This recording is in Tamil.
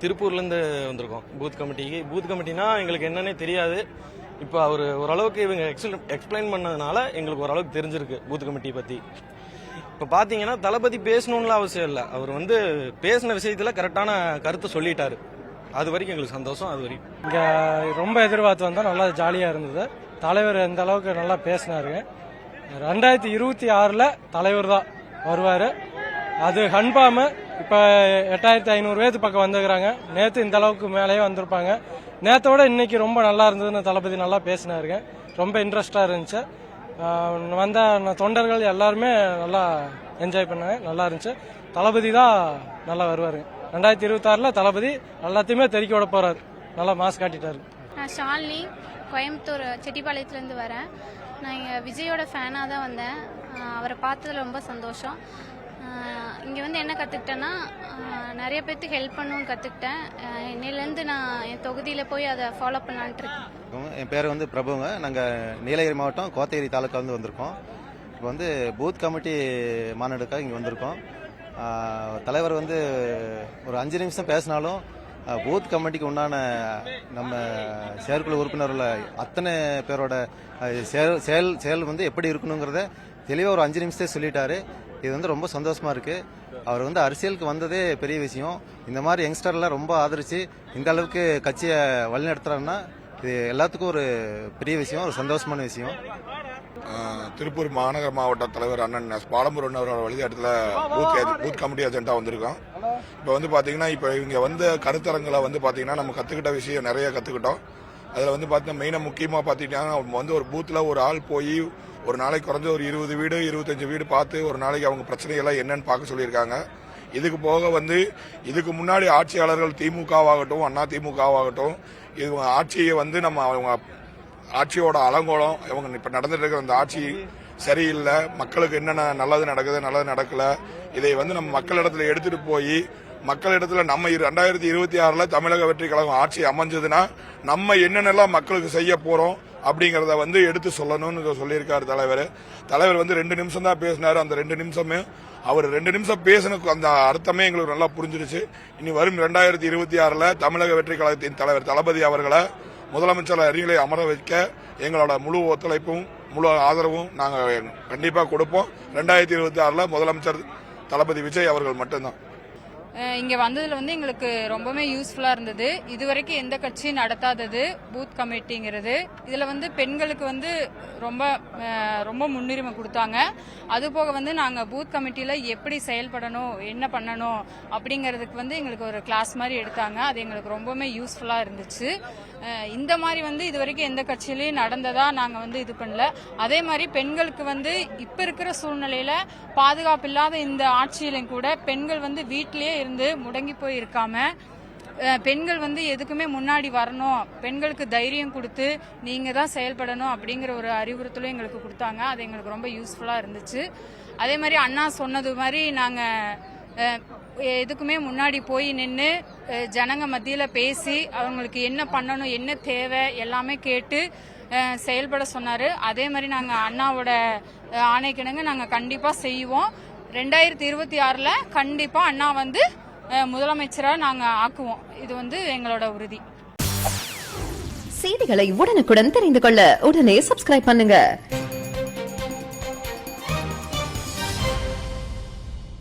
திருப்பூர்லேருந்து வந்திருக்கோம் பூத் கமிட்டிக்கு. பூத் கமிட்டினா எங்களுக்கு என்னன்னே தெரியாது. இப்போ அவர் ஓரளவுக்கு இவங்க எக்ஸ்பிளைன் பண்ணதுனால எங்களுக்கு ஓரளவுக்கு தெரிஞ்சிருக்கு பூத் கமிட்டி பற்றி. இப்போ பார்த்தீங்கன்னா தளபதி பேசணும்னு அவசியம் இல்லை. அவர் பேசின விஷயத்தில் கரெக்டான கருத்தை சொல்லிட்டாரு. அது வரைக்கும் எங்களுக்கு சந்தோஷம். அது வரைக்கும் இங்கே ரொம்ப எதிர்பார்த்து வந்தால் நல்லா ஜாலியாக இருந்தது. தலைவர் எந்த அளவுக்கு நல்லா பேசினாருங்க. 2026 தலைவர் தான் வருவார். அது கன்ஃபார்மு. இப்போ 8500 பேர்த்து பக்கம் வந்துக்கிறாங்க. நேற்று இந்த அளவுக்கு மேலேயே வந்திருப்பாங்க. நேற்றோட இன்னைக்கு ரொம்ப நல்லா இருந்ததுன்னு தளபதி நல்லா பேசினாருங்க. ரொம்ப இன்ட்ரெஸ்டாக இருந்துச்சு. வந்த தொண்டர்கள் எல்லாருமே நல்லா என்ஜாய் பண்ணாங்க. நல்லா இருந்துச்சு. தளபதி தான் நல்லா வருவார். 2026 தளபதி எல்லாத்தையுமே தெறிக்க விட போறாரு. நல்லா மாஸ் காட்டிட்டாரு. நான் ஷாலினி, கோயம்புத்தூர் செட்டிப்பாளையத்துலேருந்து வரேன். நான் இங்கே விஜயோட ஃபேனாக தான் வந்தேன். அவரை பார்த்ததுல ரொம்ப சந்தோஷம். இங்கே என்ன கற்றுக்கிட்டேன்னா, நிறைய பேர்த்துக்கு ஹெல்ப் பண்ணணும்னு கற்றுக்கிட்டேன். இன்னிலேருந்து நான் என் தொகுதியில் போய் அதை ஃபாலோ பண்ணலான்ட்டு இருக்கேன். என் பேர் பிரபுங்க. நாங்கள் நீலகிரி மாவட்டம் கோத்தகிரி தாலுக்கா வந்திருக்கோம். இப்போ பூத் கமிட்டி மாநாடுக்காக இங்கே வந்திருக்கோம். தலைவர் ஒரு 5 நிமிஷம் பேசினாலும் பூத் கமிட்டிக்கு உண்டான நம்ம செயற்குழு உறுப்பினர்கள் அத்தனை பேரோட செயல் எப்படி இருக்கணுங்கிறத தெளிவாக ஒரு 5 நிமிஷத்தை சொல்லிட்டாரு. இது ரொம்ப சந்தோஷமா இருக்கு. அவர் அரசியலுக்கு வந்ததே பெரிய விஷயம். இந்த மாதிரி யங்ஸ்டர்லாம் ரொம்ப ஆதரிச்சு இந்த அளவுக்கு கட்சியை வழிநடத்துறாருன்னா இது எல்லாத்துக்கும் ஒரு பெரிய விஷயம், ஒரு சந்தோஷமான விஷயம். திருப்பூர் மாநகர மாவட்ட தலைவர் அண்ணன் பாலமுருகன் அவரோட வழிகாட்டுல பூத் கமிட்டி ஏஜென்டா வந்திருக்கோம். இப்போ பாத்தீங்கன்னா இப்போ இங்க கருத்தரங்களை பாத்தீங்கன்னா நம்ம கத்துக்கிட்ட விஷயம் நிறைய கத்துக்கிட்டோம். அதுல பாத்தீங்கன்னா மெயினா முக்கியமா பாத்தீங்கன்னா ஒரு பூத்ல ஒரு ஆள் போய் ஒரு நாளைக்கு குறைஞ்ச ஒரு 20 வீடு 25 வீடு பார்த்து ஒரு நாளைக்கு அவங்க பிரச்சனைகள்லாம் என்னன்னு பார்க்க சொல்லியிருக்காங்க. இதுக்கு போக இதுக்கு முன்னாடி ஆட்சியாளர்கள் திமுகவாகட்டும் அண்ணா திமுகவாகட்டும் இது ஆட்சியை நம்ம அவங்க ஆட்சியோட அலங்கோலம் இவங்க இப்ப நடந்துட்டு இருக்கிற அந்த ஆட்சி சரியில்லை, மக்களுக்கு என்னென்ன நல்லது நடக்குது நல்லது நடக்கல, இதை நம்ம மக்களிடத்துல எடுத்துட்டு போய் மக்களிடத்துல நம்ம 2026 தமிழக வெற்றி கழகம் ஆட்சி அமைஞ்சதுன்னா நம்ம என்னென்னலாம் மக்களுக்கு செய்ய போறோம் அப்படிங்கறத எடுத்து சொல்லணும்னு சொல்லியிருக்காரு தலைவர். 2 நிமிஷம் தான் பேசினாரு. அந்த 2 நிமிஷமே அவர் 2 நிமிஷம் பேசின அந்த அர்த்தமே எங்களுக்கு நல்லா புரிஞ்சிருச்சு. இனி வரும் 2026 தமிழக வெற்றி கழகத்தின் தலைவர் தளபதி அவர்களை முதலமைச்சர் அருகிலே அமர வைக்க எங்களோட முழு ஒத்துழைப்பும் முழு ஆதரவும் நாங்கள் கண்டிப்பாக கொடுப்போம். 2026 முதலமைச்சர் தளபதி விஜய் அவர்கள் மட்டும்தான். இங்க வந்ததுல எங்களுக்கு ரொம்பவே யூஸ்ஃபுல்லா இருந்தது. இதுவரைக்கும் எந்த கட்சியும் நடத்தாதது பூத் கமிட்டிங்கிறது. இதுல பெண்களுக்கு ரொம்ப ரொம்ப முன்னுரிமை கொடுத்தாங்க. அது போக நாங்க பூத் கமிட்டியில எப்படி செயல்படணும் என்ன பண்ணணும் அப்படிங்கறதுக்கு எங்களுக்கு ஒரு கிளாஸ் மாதிரி எடுத்தாங்க. அது எங்களுக்கு ரொம்பவே யூஸ்ஃபுல்லா இருந்துச்சு. இந்த மாதிரி இது வரைக்கும் எந்த கட்சியிலயும் நடந்ததா நாங்க இது பண்ணல. அதே மாதிரி பெண்களுக்கு இப்ப இருக்கிற சூழ்நிலையில பாதுகாப்பு இல்லாத இந்த ஆட்சியிலும் கூட பெண்கள் வீட்டிலேயே இருந்து முடங்கி போய் இருக்காம பெண்கள் எதுக்குமே முன்னாடி வரணும், பெண்களுக்கு தைரியம் கொடுத்து நீங்க தான் செயல்படணும் அப்படிங்கிற ஒரு அறிவுறுத்தலும் எங்களுக்கு கொடுத்தாங்க. அது எங்களுக்கு ரொம்ப யூஸ்ஃபுல்லா இருந்துச்சு. அதே மாதிரி அண்ணா சொன்னது மாதிரி நாங்க எதுக்குமே முன்னாடி போய் நின்று ஜனங்க மத்தியில பேசி அவங்களுக்கு என்ன பண்ணணும் என்ன தேவை எல்லாமே கேட்டு செயல்பட சொன்னாரு. அதே மாதிரி நாங்க அண்ணாவோட ஆணைக்கிணங்க நாங்க கண்டிப்பா செய்வோம். 2026 கண்டிப்பா அண்ணா முதலமைச்சரா நாங்க ஆக்குவோம். இது எங்களோட உறுதி. செய்திகளை உடனுக்குடன் தெரிந்து கொள்ள உடனே சப்ஸ்கிரைப் பண்ணுங்க.